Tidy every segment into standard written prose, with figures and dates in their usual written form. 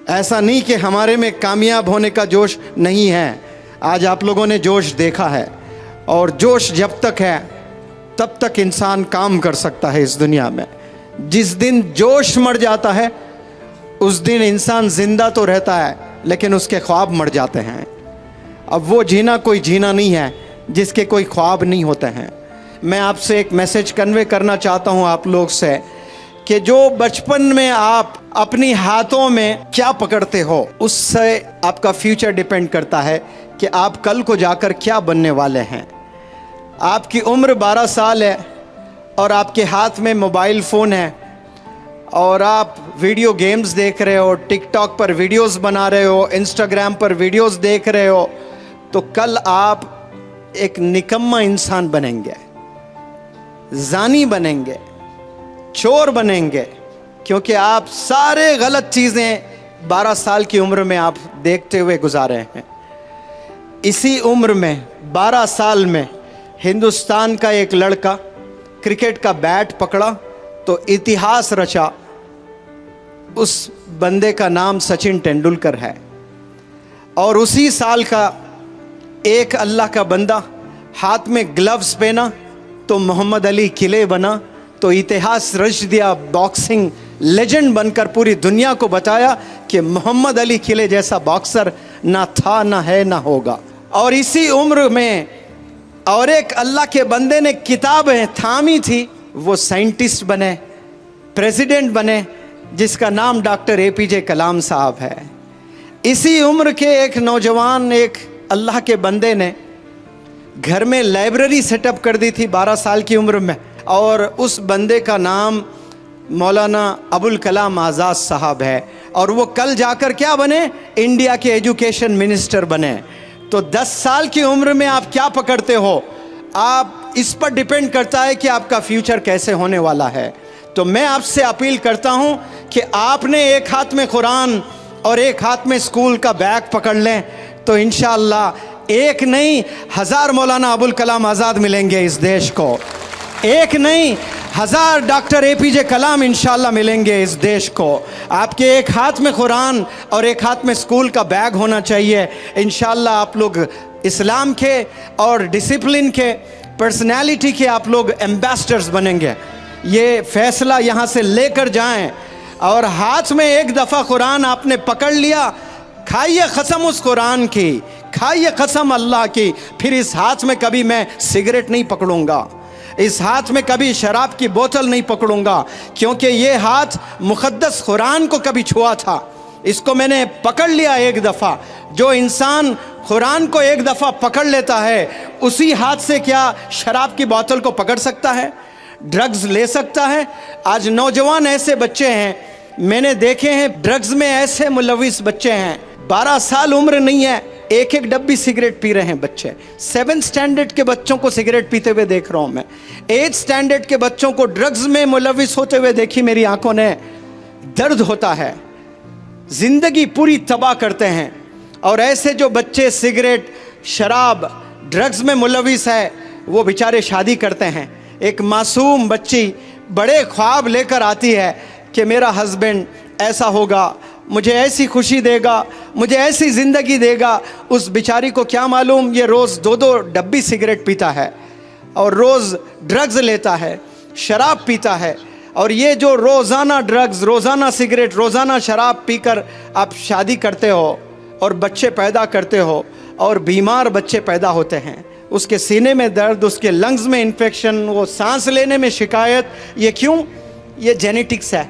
ऐसा नहीं कि हमारे में कामयाब होने का जोश नहीं है। आज आप लोगों ने जोश देखा है, और जोश जब तक है तब तक इंसान काम कर सकता है इस दुनिया में। जिस दिन जोश मर जाता है उस दिन इंसान जिंदा तो रहता है लेकिन उसके ख्वाब मर जाते हैं। अब वो जीना कोई जीना नहीं है जिसके कोई ख्वाब नहीं होते हैं। मैं आपसे एक मैसेज कन्वे करना चाहता हूँ आप लोग से कि जो बचपन में आप अपनी हाथों में क्या पकड़ते हो उससे आपका फ्यूचर डिपेंड करता है कि आप कल को जाकर क्या बनने वाले हैं। आपकी उम्र 12 साल है और आपके हाथ में मोबाइल फ़ोन है और आप वीडियो गेम्स देख रहे हो, टिकटॉक पर वीडियोस बना रहे हो, इंस्टाग्राम पर वीडियोस देख रहे हो, तो कल आप एक निकम्मा इंसान बनेंगे, जानी बनेंगे, चोर बनेंगे, क्योंकि आप सारे गलत चीज़ें 12 साल की उम्र में आप देखते हुए गुजारे हैं। इसी उम्र में 12 साल में हिंदुस्तान का एक लड़का क्रिकेट का बैट पकड़ा तो इतिहास रचा। उस बंदे का नाम सचिन तेंदुलकर है। और उसी साल का एक अल्लाह का बंदा हाथ में ग्लव्स पहना तो मोहम्मद अली किले बना, तो इतिहास रच दिया। बॉक्सिंग लेजेंड बनकर पूरी दुनिया को बताया कि मोहम्मद अली किले जैसा बॉक्सर ना था, ना है, ना होगा। और इसी उम्र में और एक अल्लाह के बंदे ने किताबें थामी थी, वो साइंटिस्ट बने, प्रेसिडेंट बने, जिसका नाम डॉक्टर APJ कलाम साहब है। इसी उम्र के एक नौजवान, एक अल्लाह के बंदे ने घर में लाइब्रेरी सेटअप कर दी थी 12 साल की उम्र में, और उस बंदे का नाम मौलाना अबुल कलाम आज़ाद साहब है। और वो कल जाकर क्या बने? इंडिया के एजुकेशन मिनिस्टर बने। तो 10 साल की उम्र में आप क्या पकड़ते हो, आप इस पर डिपेंड करता है कि आपका फ्यूचर कैसे होने वाला है। तो मैं आपसे अपील करता हूं कि आपने एक हाथ में कुरान और एक हाथ में स्कूल का बैग पकड़ लें तो इंशाअल्लाह एक नहीं 1000 मौलाना अबुल कलाम आज़ाद मिलेंगे इस देश को। एक नहीं 1000 डॉक्टर APJ कलाम इंशाअल्लाह मिलेंगे इस देश को। आपके एक हाथ में कुरान और एक हाथ में स्कूल का बैग होना चाहिए। इंशाअल्लाह आप लोग इस्लाम के और डिसिप्लिन के, पर्सनैलिटी के आप लोग एम्बेसडर्स बनेंगे। ये फैसला यहाँ से लेकर जाएं। और हाथ में एक दफ़ा कुरान आपने पकड़ लिया, खाइए कसम उस कुरान की, खाइए कसम अल्लाह की, फिर इस हाथ में कभी मैं सिगरेट नहीं पकड़ूंगा, इस हाथ में कभी शराब की बोतल नहीं पकड़ूंगा, क्योंकि ये हाथ मुक़द्दस कुरान को कभी छुआ था। इसको मैंने पकड़ लिया एक दफ़ा। जो इंसान कुरान को एक दफ़ा पकड़ लेता है उसी हाथ से क्या शराब की बोतल को पकड़ सकता है, ड्रग्स ले सकता है? आज नौजवान ऐसे बच्चे हैं मैंने देखे हैं, ड्रग्स में ऐसे मुलविस बच्चे हैं, 12 साल उम्र नहीं है, एक एक डब्बी सिगरेट पी रहे हैं बच्चे। 7th स्टैंडर्ड के बच्चों को सिगरेट पीते हुए देख रहा हूं मैं। 8th स्टैंडर्ड के बच्चों को ड्रग्स में मुलविस होते हुए देखी मेरी आंखों ने। दर्द होता है, जिंदगी पूरी तबाह करते हैं। और ऐसे जो बच्चे सिगरेट, शराब, ड्रग्स में मुलविस है, वो बेचारे शादी करते हैं। एक मासूम बच्ची बड़े ख्वाब लेकर आती है कि मेरा हस्बैंड ऐसा होगा, मुझे ऐसी खुशी देगा, मुझे ऐसी ज़िंदगी देगा। उस बेचारी को क्या मालूम ये रोज़ 2-2 डब्बी सिगरेट पीता है और रोज़ ड्रग्स लेता है, शराब पीता है। और ये जो रोज़ाना ड्रग्स, रोज़ाना सिगरेट, रोज़ाना शराब पीकर आप शादी करते हो और बच्चे पैदा करते हो और बीमार बच्चे पैदा होते हैं, उसके सीने में दर्द, उसके लंग्स में इन्फेक्शन, वो सांस लेने में शिकायत। ये क्यों? ये जेनेटिक्स है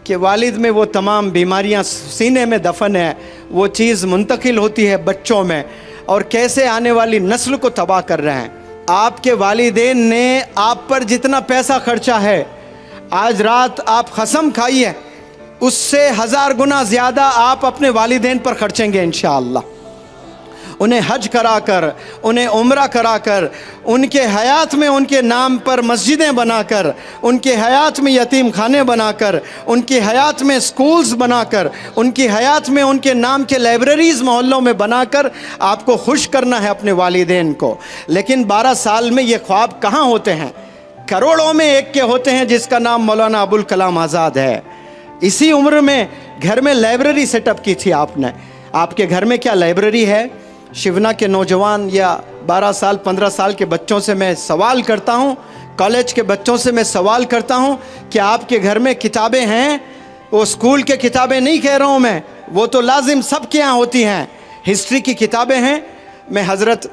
कि वालिद में वो तमाम बीमारियां सीने में दफन है, वो चीज़ मुंतकिल होती है बच्चों में, और कैसे आने वाली नस्ल को तबाह कर रहे हैं। आपके वालिदैन ने आप पर जितना पैसा खर्चा है, आज रात आप कसम खाइए उससे 1000 गुना ज़्यादा आप अपने वालिदैन पर खर्चेंगे इंशाअल्लाह। उन्हें हज कराकर, उन्हें उम्रा कराकर, उनके हयात में उनके नाम पर मस्जिदें बनाकर, उनके हयात में यतीम खाने बनाकर, उनकी हयात में स्कूल्स बनाकर, उनकी हयात में उनके नाम के लाइब्रेरीज़ मोहल्लों में बनाकर आपको खुश करना है अपने वालिदैन को। लेकिन 12 साल में ये ख्वाब कहाँ होते हैं? करोड़ों में एक के होते हैं जिसका नाम मौलाना अबुल कलाम आज़ाद है। इसी उम्र में घर में लाइब्रेरी सेटअप की थी आपने। आपके घर में क्या लाइब्रेरी है? शिवना के नौजवान या 12 साल 15 साल के बच्चों से मैं सवाल करता हूँ, कॉलेज के बच्चों से मैं सवाल करता हूँ कि आपके घर में किताबें हैं? वो स्कूल के किताबें नहीं कह रहा हूँ मैं, वो तो लाजिम सबके यहाँ होती हैं। हिस्ट्री की किताबें हैं। मैं हज़रत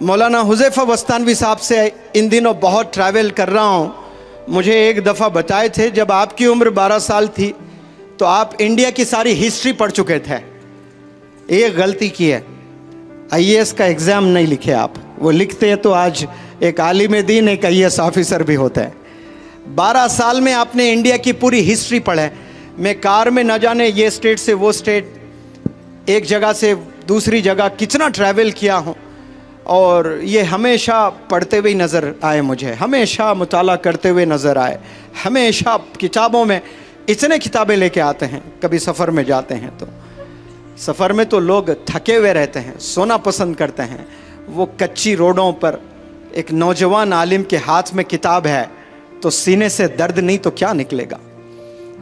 मौलाना हुज़ैफ़ा वस्तानवी साहब से इन दिनों बहुत ट्रैवल कर रहा हूँ। मुझे एक दफ़ा बताए थे जब आपकी उम्र 12 साल थी तो आप इंडिया की सारी हिस्ट्री पढ़ चुके थे। एक गलती की है, IAS का एग्ज़ाम नहीं लिखे आप। वो लिखते हैं तो आज एक आलिम दीन एक IAS ऑफिसर भी होता है। 12 साल में आपने इंडिया की पूरी हिस्ट्री पढ़े। मैं कार में न जाने ये स्टेट से वो स्टेट, एक जगह से दूसरी जगह कितना ट्रैवल किया हूँ, और ये हमेशा पढ़ते हुए नज़र आए मुझे, हमेशा मुताला करते हुए नज़र आए। हमेशा किताबों में इतने किताबें लेके आते हैं। कभी सफ़र में जाते हैं तो सफ़र में तो लोग थके हुए रहते हैं, सोना पसंद करते हैं। वो कच्ची रोडों पर एक नौजवान आलिम के हाथ में किताब है तो सीने से दर्द नहीं तो क्या निकलेगा?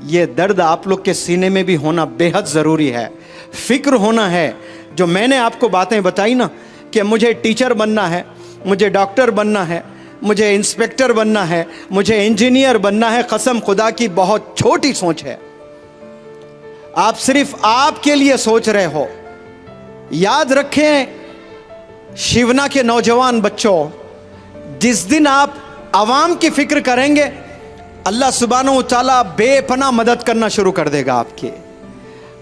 ये दर्द आप लोग के सीने में भी होना बेहद ज़रूरी है। फ़िक्र होना है। जो मैंने आपको बातें बताई ना कि मुझे टीचर बनना है, मुझे डॉक्टर बनना है, मुझे इंस्पेक्टर बनना है, मुझे इंजीनियर बनना है, कसम खुदा की बहुत छोटी सोच है। आप सिर्फ आपके लिए सोच रहे हो। याद रखें शिवना के नौजवान बच्चों, जिस दिन आप आवाम की फ़िक्र करेंगे अल्लाह सुब्हानहू व तआला बेपनाह मदद करना शुरू कर देगा आपकी।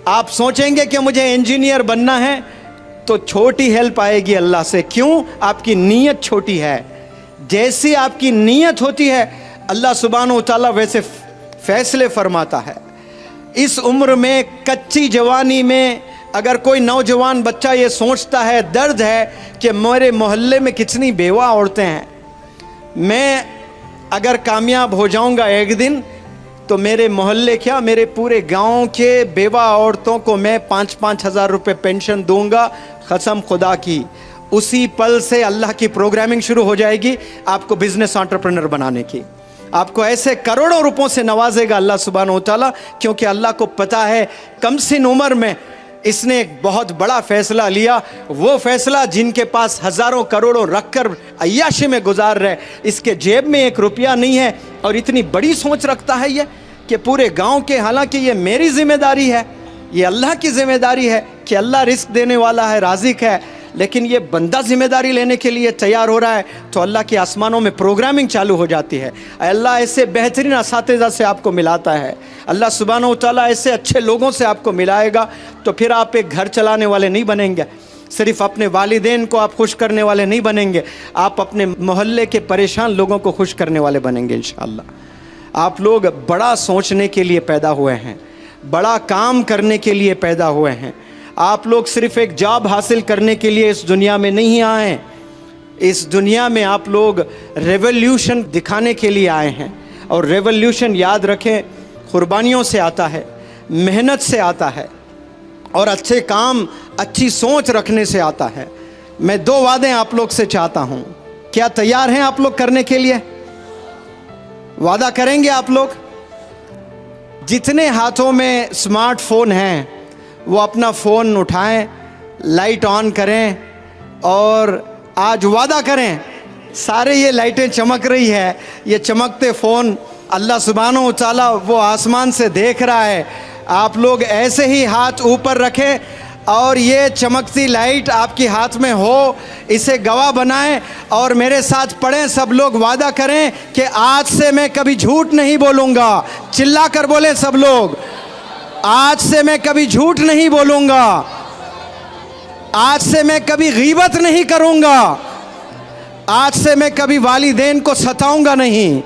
आप सोचेंगे कि मुझे इंजीनियर बनना है तो छोटी हेल्प आएगी अल्लाह से। क्यों? आपकी नीयत छोटी है। जैसी आपकी नीयत होती है अल्लाह सुब्हानहू व तआला वैसे फैसले फरमाता है। इस उम्र में, कच्ची जवानी में अगर कोई नौजवान बच्चा ये सोचता है, दर्द है कि मेरे मोहल्ले में कितनी बेवा औरतें हैं, मैं अगर कामयाब हो जाऊंगा एक दिन तो मेरे मोहल्ले क्या मेरे पूरे गांव के बेवा औरतों को मैं 5-5 हज़ार रुपये पेंशन दूंगा, कसम खुदा की। उसी पल से अल्लाह की प्रोग्रामिंग शुरू हो जाएगी आपको बिजनेस एंटरप्रेन्योर बनाने की। आपको ऐसे करोड़ों रुपयों से नवाजेगा अल्लाह सुब्हानहू व तआला, क्योंकि अल्लाह को पता है कमसिन उम्र में इसने एक बहुत बड़ा फैसला लिया। वो फैसला जिनके पास हज़ारों करोड़ों रखकर अय्याशी में गुजार रहे, इसके जेब में 1 रुपया नहीं है और इतनी बड़ी सोच रखता है ये कि पूरे गांव के, हालांकि ये मेरी जिम्मेदारी है, ये अल्लाह की जिम्मेदारी है कि अल्लाह रिस्क देने वाला है, राज़िक है, लेकिन ये बंदा जिम्मेदारी लेने के लिए तैयार हो रहा है तो अल्लाह के आसमानों में प्रोग्रामिंग चालू हो जाती है। अल्लाह ऐसे बेहतरीन असातिज़ा से आपको मिलाता है, अल्लाह सुब्हानहू व तआला ऐसे अच्छे लोगों से आपको मिलाएगा। तो फिर आप एक घर चलाने वाले नहीं बनेंगे, सिर्फ अपने वालिदैन को आप खुश करने वाले नहीं बनेंगे, आप अपने मोहल्ले के परेशान लोगों को खुश करने वाले बनेंगे इंशाअल्लाह। आप लोग बड़ा सोचने के लिए पैदा हुए हैं, बड़ा काम करने के लिए पैदा हुए हैं। आप लोग सिर्फ एक जॉब हासिल करने के लिए इस दुनिया में नहीं आए। इस दुनिया में आप लोग रेवोल्यूशन दिखाने के लिए आए हैं। और रेवोल्यूशन याद रखें कुर्बानियों से आता है, मेहनत से आता है और अच्छे काम, अच्छी सोच रखने से आता है। मैं 2 वादे आप लोग से चाहता हूँ, क्या तैयार हैं आप लोग करने के लिए? वादा करेंगे आप लोग? जितने हाथों में स्मार्टफोन हैं वो अपना फ़ोन उठाएं, लाइट ऑन करें और आज वादा करें, सारे ये लाइटें चमक रही है, ये चमकते फ़ोन अल्लाह सुब्हानहू व तआला वो आसमान से देख रहा है। आप लोग ऐसे ही हाथ ऊपर रखें और ये चमकती लाइट आपके हाथ में हो, इसे गवाह बनाएं और मेरे साथ पढ़ें। सब लोग वादा करें कि आज से मैं कभी झूठ नहीं बोलूँगा। चिल्ला कर बोले सब लोग, आज से मैं कभी झूठ नहीं बोलूँगा, आज से मैं कभी गीबत नहीं करूँगा, आज से मैं कभी वालिदैन को सताऊँगा नहीं।